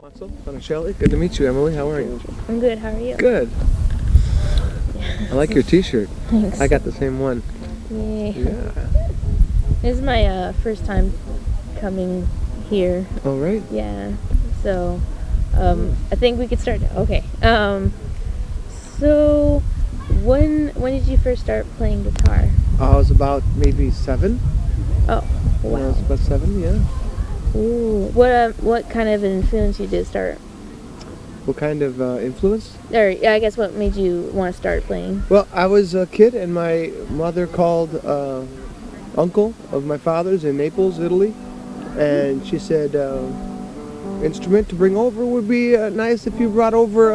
Alfonso Ponticelli, good to meet you, Emily. How are you? I'm good. How are you? Good. I like your T-shirt. Thanks. I got the same one. Yay. Yeah. This is my first time coming here. All right. Yeah. So, I think we could start now. Okay. So, when did you first start playing guitar? I was about maybe 7. Oh, When I wow. was about 7, yeah. Ooh. What kind of influenced you to start? What kind of influence? Or I guess what made you want to start playing? Well, I was a kid, and my mother called uncle of my father's in Naples, Italy, and she said instrument to bring over would be nice if you brought over,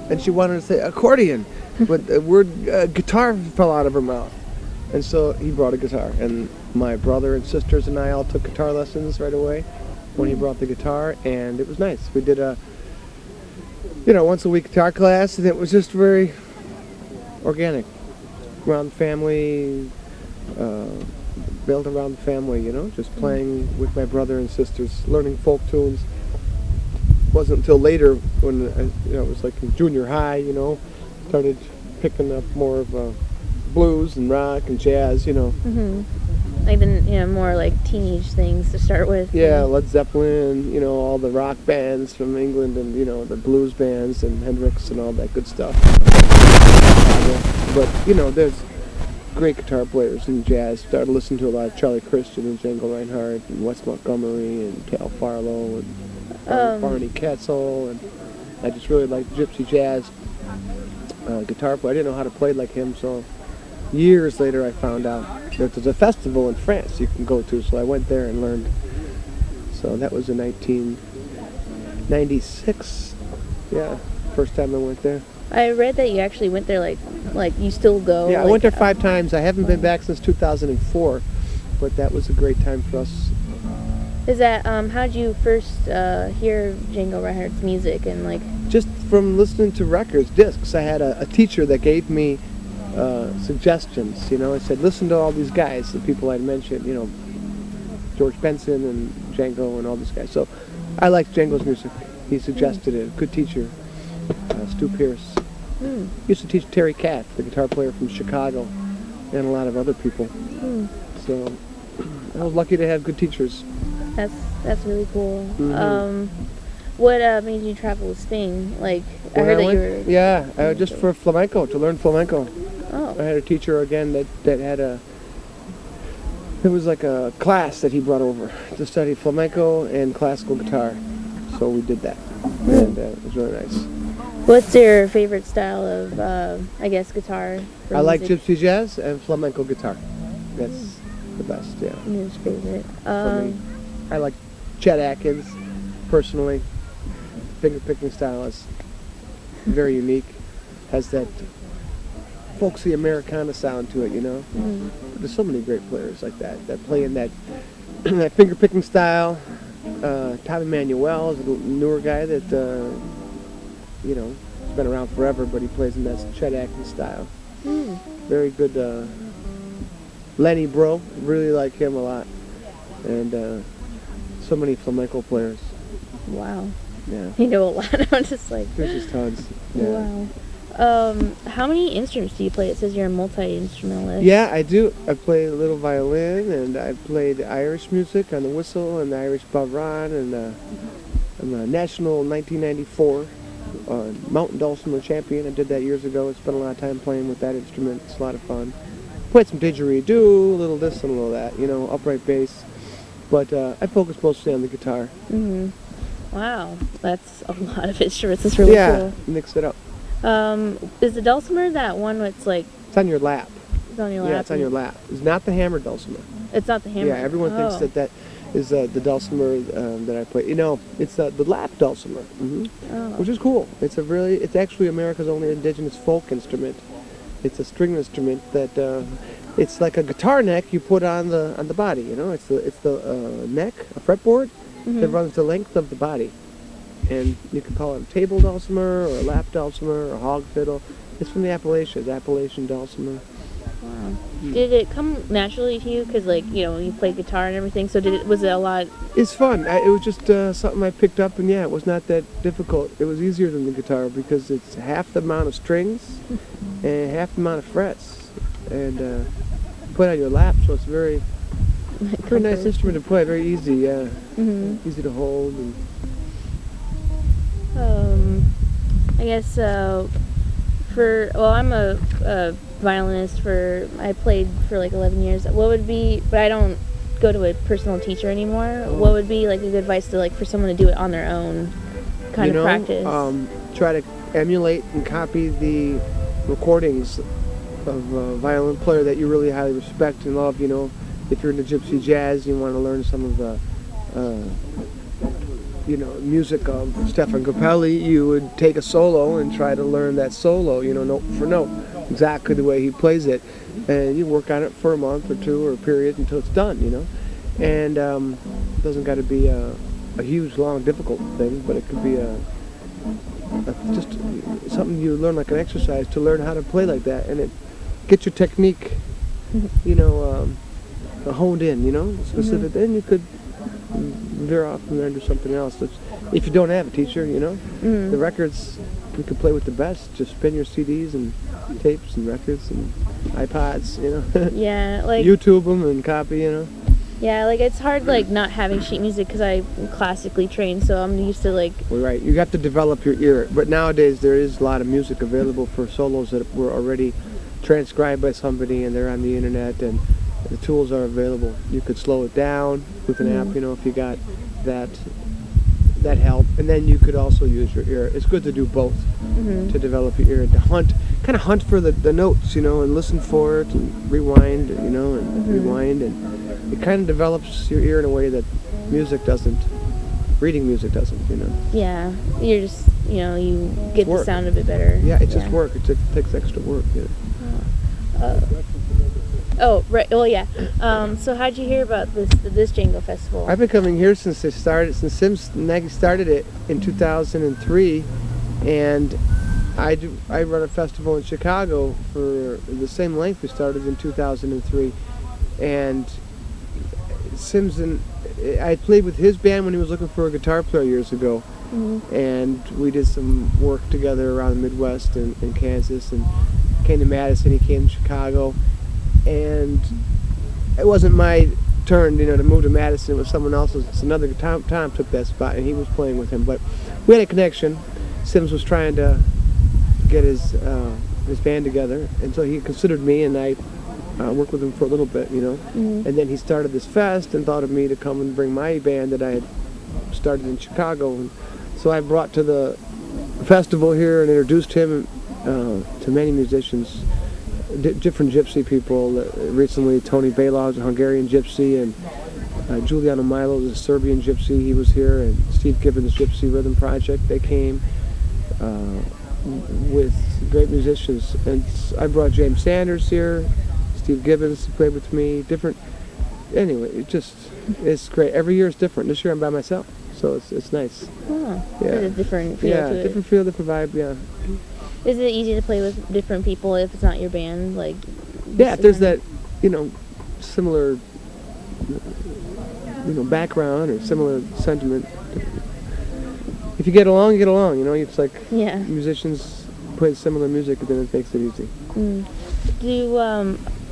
and she wanted to say accordion, but the word guitar fell out of her mouth. And so he brought a guitar, and my brother and sisters and I all took guitar lessons right away when he brought the guitar, and it was nice. We did a once a week guitar class, and it was just very organic, around the family, built around the family, just playing with my brother and sisters, learning folk tunes. It wasn't until later when it was like in junior high, started picking up more of blues and rock and jazz, Mm-hmm. Like the more like teenage things to start with. Yeah, Led Zeppelin, all the rock bands from England, and the blues bands and Hendrix and all that good stuff. But there's great guitar players in jazz. Started listening to a lot of Charlie Christian and Django Reinhardt and Wes Montgomery and Cal Farlow and Barney Ketzel, and I just really liked Gypsy jazz guitar player. I didn't know how to play like him, so years later I found out that there's a festival in France you can go to, so I went there and learned. So that was in 1996. Yeah, first time I went there. I read that you actually went there, like you still go. Yeah, I went there 5 times. I haven't been back since 2004, but that was a great time for us. Is that how did you first hear Django Reinhardt's music and like? Just from listening to records, discs. I had a teacher that gave me suggestions. I said, listen to all these guys, the people I'd mentioned. George Benson and Django and all these guys. So I liked Django's music. He suggested it. Good teacher, Stu Pierce. Used to teach Terry Kath, the guitar player from Chicago, and a lot of other people. So I was lucky to have good teachers. That's really cool. Mm-hmm. What made you travel to Spain? Like I When heard that went, you were. Yeah, just for flamenco, to learn flamenco. Oh. I had a teacher again that had it was like a class that he brought over to study flamenco and classical guitar. So we did that, and it was really nice. What's your favorite style of, I guess, guitar? I like gypsy jazz and flamenco guitar. That's the best, yeah. Your favorite. For me. I like Chet Atkins, personally. Finger-picking style is very unique. Has that folksy Americana sound to it, There's so many great players like that play in that that finger-picking style. Tommy Manuel is a newer guy that, has been around forever, but he plays in that Chet Atkins style. Very good. Lenny Bro, really like him a lot. And so many flamenco players. Wow. Yeah. You know a lot. I'm just like. There's just tons. Yeah. Wow. How many instruments do you play? It says you're a multi-instrumentalist. Yeah, I do. I play a little violin, and I played Irish music on the whistle and the Irish bodhrán, and I'm a national 1994 mountain dulcimer champion. I did that years ago. I spent a lot of time playing with that instrument. It's a lot of fun. Played some didgeridoo, a little this and a little that, upright bass. But I focus mostly on the guitar. Mm-hmm. Wow, that's a lot of instruments. It's really cool. Mix it up. Is the dulcimer that one that's like? It's on your lap. It's on your lap. Yeah, it's on your lap. It's not the hammer dulcimer. It's not the hammer. Yeah, everyone thinks that is the dulcimer that I play. It's the lap dulcimer, which is cool. It's actually America's only indigenous folk instrument. It's a string instrument that it's like a guitar neck you put on the body. It's the neck, a fretboard that runs the length of the body, and you can call it a table dulcimer or a lap dulcimer or a hog fiddle. It's from the Appalachians, Appalachian dulcimer. Wow. Did it come naturally to you? Because, like, you know, you played guitar and everything, so was it a lot? It's fun. It was just something I picked up, and yeah, it was not that difficult. It was easier than the guitar because it's half the amount of strings and half the amount of frets, and put on your lap, so it's very nice instrument to play. Very easy, yeah. Mm-hmm. Easy to hold. And I guess I'm a violinist I played for like 11 years. But I don't go to a personal teacher anymore. What would be like a good advice to for someone to do it on their own kind of practice? Try to emulate and copy the recordings of a violin player that you really highly respect and love. You know, if you're into Gypsy jazz, you want to learn some of the music of Stefan Grappelli, you would take a solo and try to learn that solo, note for note, exactly the way he plays it. And you work on it for a month or two or a period until it's done, And it doesn't got to be a huge, long, difficult thing, but it could be just something you learn like an exercise to learn how to play like that. And it gets your technique, honed in, specific. Mm-hmm. Then you could veer off and learn to something else. If you don't have a teacher, Mm-hmm. the records, you can play with the best. Just spin your CDs and tapes and records and iPods, Yeah, like YouTube them and copy, Yeah, it's hard not having sheet music because I'm classically trained, so I'm used to Well, right, you have to develop your ear. But nowadays there is a lot of music available for solos that were already transcribed by somebody, and they're on the internet, and the tools are available. You could slow it down with an app, if you got that help, and then you could also use your ear. It's good to do both, to develop your ear and to hunt for the notes, and listen for it and rewind, and rewind, and it kind of develops your ear in a way that reading music doesn't, Yeah, you're just, you get the sound of it better. Yeah, it's just work. It takes extra work. Oh, right. Well, yeah. So how'd you hear about this Django Festival? I've been coming here since Sims Nagy started it in 2003, and I run a festival in Chicago for the same length we started in 2003, and Sims I played with his band when he was looking for a guitar player years ago, and we did some work together around the Midwest and Kansas, and came to Madison. He came to Chicago. And it wasn't my turn, to move to Madison. It was someone else's. It's another Tom took that spot, and he was playing with him. But we had a connection. Sims was trying to get his band together, and so he considered me, and I worked with him for a little bit, And then he started this fest and thought of me to come and bring my band that I had started in Chicago. And so I brought to the festival here and introduced him to many musicians. Different Gypsy people. Recently, Tony Balog is a Hungarian Gypsy, and Giuliano Milo is a Serbian Gypsy. He was here, and Steve Gibbons' Gypsy Rhythm Project. They came with great musicians, and I brought James Sanders here, Steve Gibbons played with me. Anyway, it's great. Every year is different. This year I'm by myself, so it's nice. Oh, yeah, a different feel to it. Different feel, different vibe. Yeah. Is it easy to play with different people if it's not your band? Yeah, if there's that, similar, background or similar sentiment. If you get along, you get along. It's like musicians play similar music, and then it makes it easy.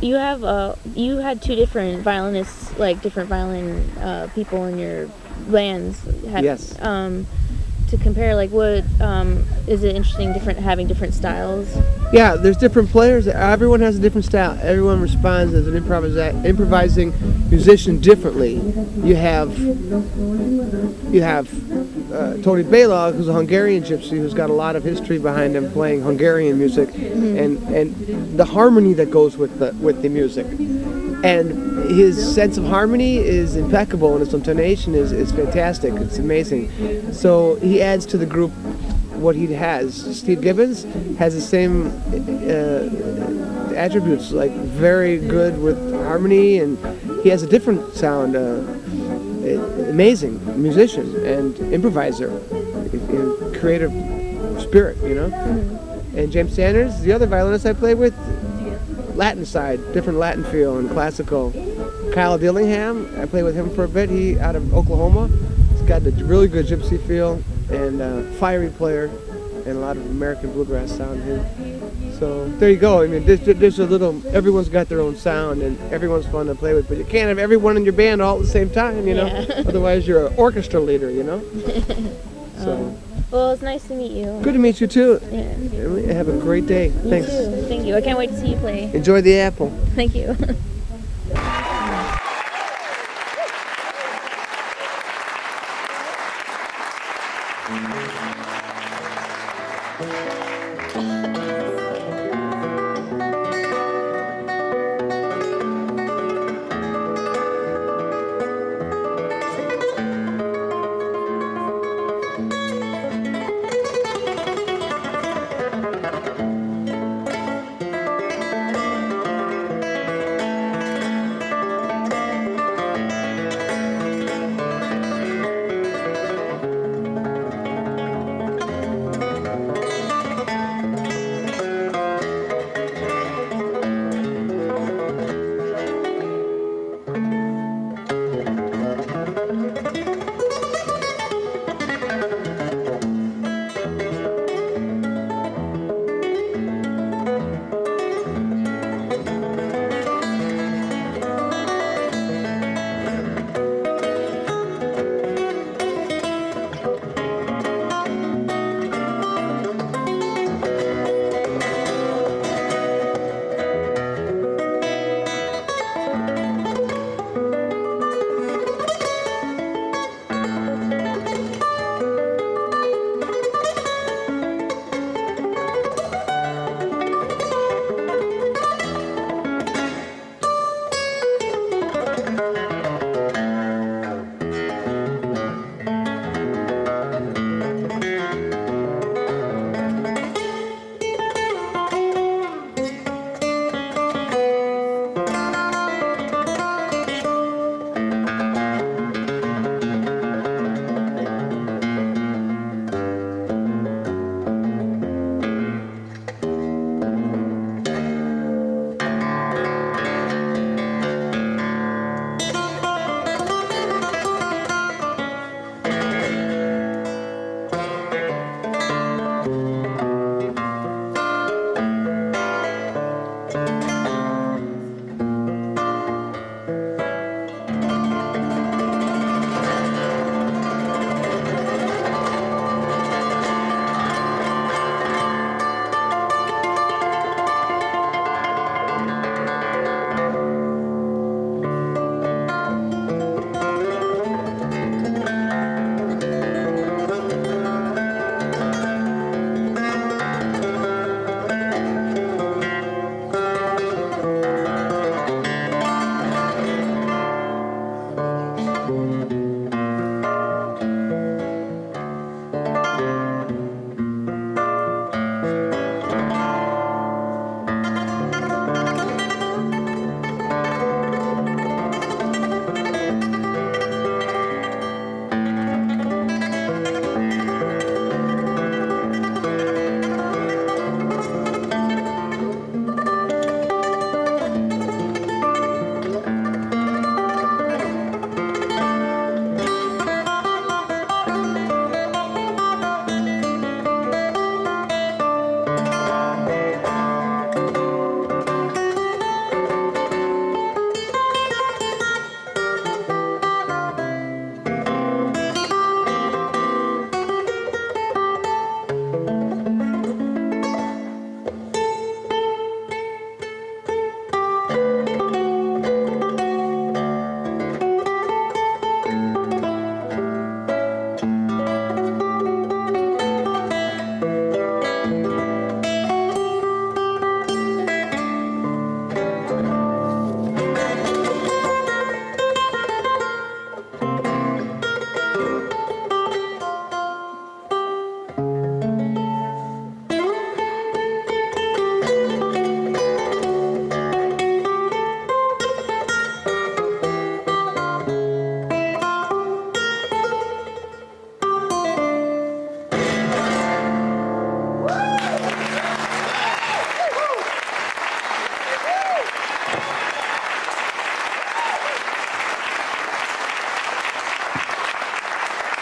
You had two different violinists, different violin people in your bands. Yes. To compare, what is it interesting having different styles? Yeah, there's different players. Everyone has a different style. Everyone responds as an improvising musician differently. You have Tony Balog, who's a Hungarian Gypsy, who's got a lot of history behind him playing Hungarian music, and the harmony that goes with the music. And his sense of harmony is impeccable, and his intonation is fantastic. It's amazing. So he adds to the group what he has. Steve Gibbons has the same attributes, very good with harmony, and he has a different sound. Amazing musician and improviser, creative spirit, And James Sanders, the other violinist I play with, Latin side, different Latin feel and classical. Kyle Dillingham, I played with him for a bit. He out of Oklahoma. He's got a really good gypsy feel and fiery player and a lot of American bluegrass sound here. So there you go. I mean, there's a little. Everyone's got their own sound and everyone's fun to play with, but you can't have everyone in your band all at the same time, you know. Yeah. Otherwise, you're an orchestra leader, you know. So. Well, it's nice to meet you. Good to meet you too. Yeah. Emily, have a great day. You Thanks. too. Thank you. I can't wait to see you play. Enjoy the apple. Thank you.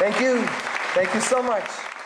Thank you. Thank you so much.